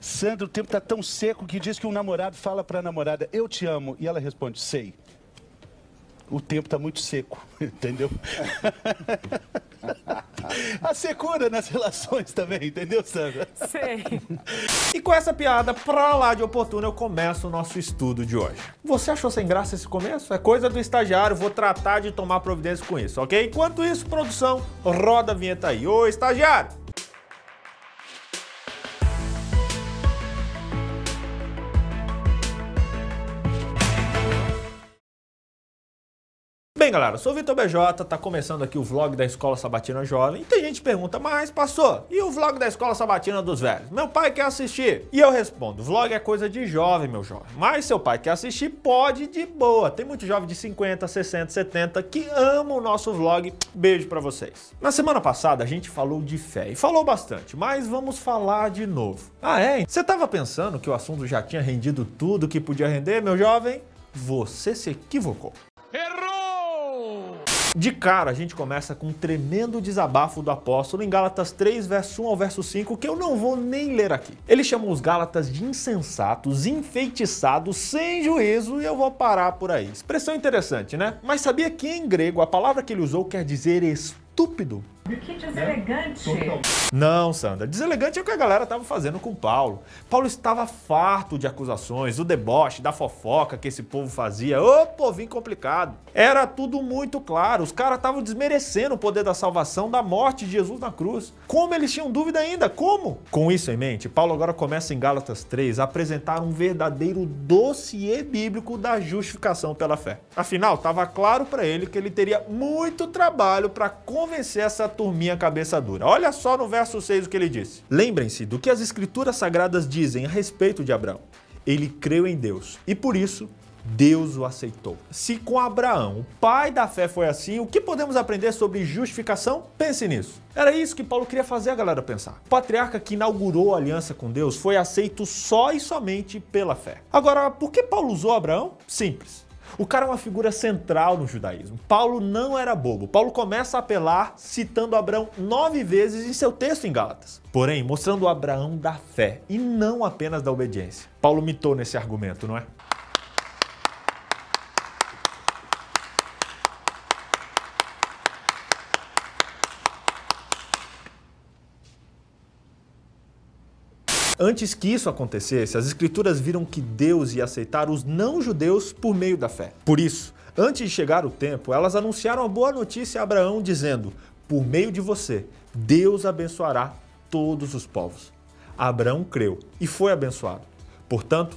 Sandra, o tempo tá tão seco que diz que um namorado fala pra namorada, eu te amo, e ela responde, sei. O tempo tá muito seco, entendeu? A secura nas relações também, entendeu, Sandra? Sei. E com essa piada pra lá de oportuna, eu começo o nosso estudo de hoje. Você achou sem graça esse começo? É coisa do estagiário, vou tratar de tomar providência com isso, ok? Enquanto isso, produção, roda a vinheta aí. Ô, estagiário! Bem, galera, eu sou o Vitor BJ, tá começando aqui o vlog da Escola Sabatina Jovem. E tem gente que pergunta, mas pastor, e o vlog da Escola Sabatina dos Velhos? Meu pai quer assistir. E eu respondo, vlog é coisa de jovem, meu jovem. Mas seu pai quer assistir, pode de boa. Tem muito jovem de 50, 60, 70 que ama o nosso vlog. Beijo pra vocês. Na semana passada a gente falou de fé e falou bastante, mas vamos falar de novo. Ah, é? Você tava pensando que o assunto já tinha rendido tudo que podia render, meu jovem? Você se equivocou. De cara, a gente começa com um tremendo desabafo do apóstolo em Gálatas 3, verso 1 ao verso 5, que eu não vou nem ler aqui. Ele chama os Gálatas de insensatos, enfeitiçados, sem juízo, e eu vou parar por aí. Expressão interessante, né? Mas sabia que em grego a palavra que ele usou quer dizer estúpido? Que deselegante. Não, Sandra, deselegante é o que a galera estava fazendo com Paulo. Paulo estava farto de acusações, do deboche, da fofoca que esse povo fazia. Ô, povinho complicado. Era tudo muito claro. Os caras estavam desmerecendo o poder da salvação, da morte de Jesus na cruz. Como eles tinham dúvida ainda? Como? Com isso em mente, Paulo agora começa em Gálatas 3 a apresentar um verdadeiro dossiê bíblico da justificação pela fé. Afinal, estava claro para ele que ele teria muito trabalho para convencer essa turminha cabeça dura. Olha só no verso 6 o que ele disse. Lembrem-se do que as escrituras sagradas dizem a respeito de Abraão. Ele creu em Deus e por isso Deus o aceitou. Se com Abraão, o pai da fé, foi assim, o que podemos aprender sobre justificação? Pense nisso. Era isso que Paulo queria fazer a galera pensar. O patriarca que inaugurou a aliança com Deus foi aceito só e somente pela fé. Agora, por que Paulo usou Abraão? Simples. O cara é uma figura central no judaísmo. Paulo não era bobo. Paulo começa a apelar citando Abraão 9 vezes em seu texto em Gálatas. Porém, mostrando o Abraão da fé e não apenas da obediência. Paulo mitou nesse argumento, não é? Antes que isso acontecesse, as escrituras viram que Deus ia aceitar os não-judeus por meio da fé. Por isso, antes de chegar o tempo, elas anunciaram a boa notícia a Abraão, dizendo, por meio de você, Deus abençoará todos os povos. Abraão creu e foi abençoado. Portanto,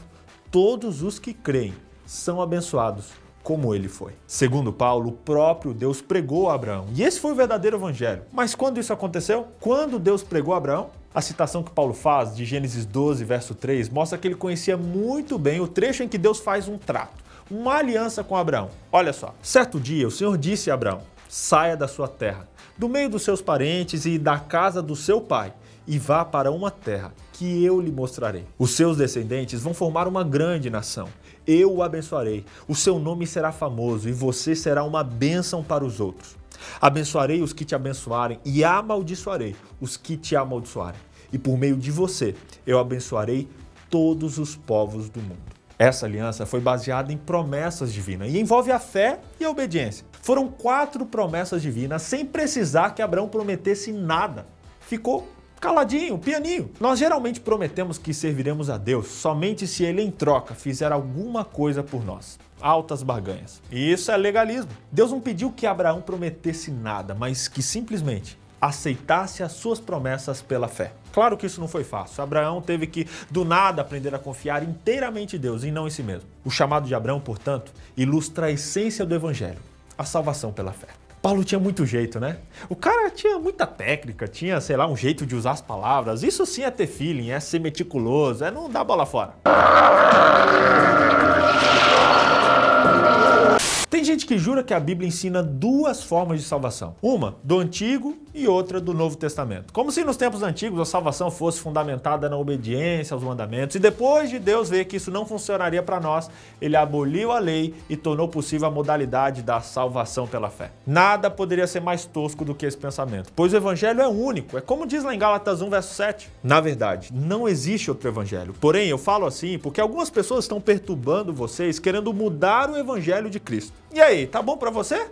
todos os que creem são abençoados, como ele foi. Segundo Paulo, o próprio Deus pregou a Abraão. E esse foi o verdadeiro evangelho. Mas quando isso aconteceu? Quando Deus pregou a Abraão? A citação que Paulo faz de Gênesis 12, verso 3, mostra que ele conhecia muito bem o trecho em que Deus faz um trato, uma aliança com Abraão. Olha só, certo dia o Senhor disse a Abraão, saia da sua terra, do meio dos seus parentes e da casa do seu pai, e vá para uma terra que eu lhe mostrarei. Os seus descendentes vão formar uma grande nação. Eu o abençoarei, o seu nome será famoso e você será uma bênção para os outros. Abençoarei os que te abençoarem e amaldiçoarei os que te amaldiçoarem. E por meio de você, eu abençoarei todos os povos do mundo. Essa aliança foi baseada em promessas divinas e envolve a fé e a obediência. Foram 4 promessas divinas sem precisar que Abraão prometesse nada. Ficou caladinho, pianinho. Nós geralmente prometemos que serviremos a Deus somente se Ele, em troca, fizer alguma coisa por nós. Altas barganhas. E isso é legalismo. Deus não pediu que Abraão prometesse nada, mas que simplesmente aceitasse as suas promessas pela fé. Claro que isso não foi fácil. Abraão teve que, do nada, aprender a confiar inteiramente em Deus e não em si mesmo. O chamado de Abraão, portanto, ilustra a essência do evangelho, a salvação pela fé. Paulo tinha muito jeito, né? O cara tinha muita técnica, tinha, sei lá, um jeito de usar as palavras. Isso sim é ter feeling, é ser meticuloso, é não dar bola fora. Tem gente que jura que a Bíblia ensina 2 formas de salvação. Uma, do Antigo e outra do Novo Testamento. Como se nos tempos antigos a salvação fosse fundamentada na obediência aos mandamentos, e depois de Deus ver que isso não funcionaria para nós, ele aboliu a lei e tornou possível a modalidade da salvação pela fé. Nada poderia ser mais tosco do que esse pensamento, pois o evangelho é único, é como diz lá em Gálatas 1, verso 7. Na verdade, não existe outro evangelho. Porém, eu falo assim porque algumas pessoas estão perturbando vocês, querendo mudar o evangelho de Cristo. E aí, tá bom para você?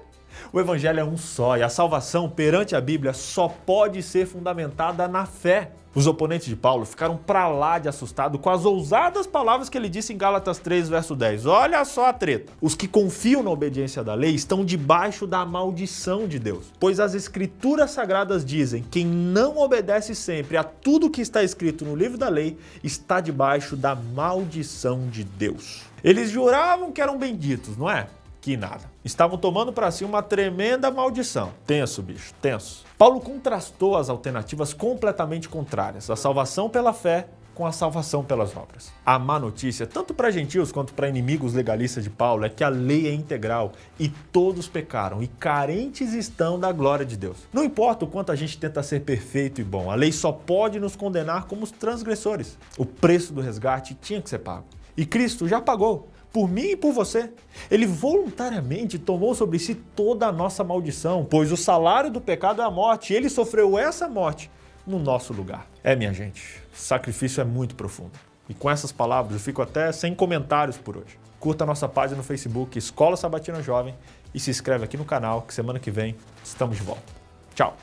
O evangelho é um só e a salvação perante a Bíblia só pode ser fundamentada na fé. Os oponentes de Paulo ficaram pra lá de assustado com as ousadas palavras que ele disse em Gálatas 3, verso 10. Olha só a treta. Os que confiam na obediência da lei estão debaixo da maldição de Deus, pois as escrituras sagradas dizem: quem não obedece sempre a tudo que está escrito no livro da lei está debaixo da maldição de Deus. Eles juravam que eram benditos, não é? Que nada. Estavam tomando para si uma tremenda maldição. Tenso, bicho, tenso. Paulo contrastou as alternativas completamente contrárias, a salvação pela fé com a salvação pelas obras. A má notícia, tanto para gentios quanto para inimigos legalistas de Paulo, é que a lei é integral e todos pecaram e carentes estão da glória de Deus. Não importa o quanto a gente tenta ser perfeito e bom, a lei só pode nos condenar como os transgressores. O preço do resgate tinha que ser pago. E Cristo já pagou. Por mim e por você. Ele voluntariamente tomou sobre si toda a nossa maldição, pois o salário do pecado é a morte, e ele sofreu essa morte no nosso lugar. Minha gente, o sacrifício é muito profundo. E com essas palavras eu fico até sem comentários por hoje. Curta a nossa página no Facebook, Escola Sabatina Jovem, e se inscreve aqui no canal, que semana que vem estamos de volta. Tchau!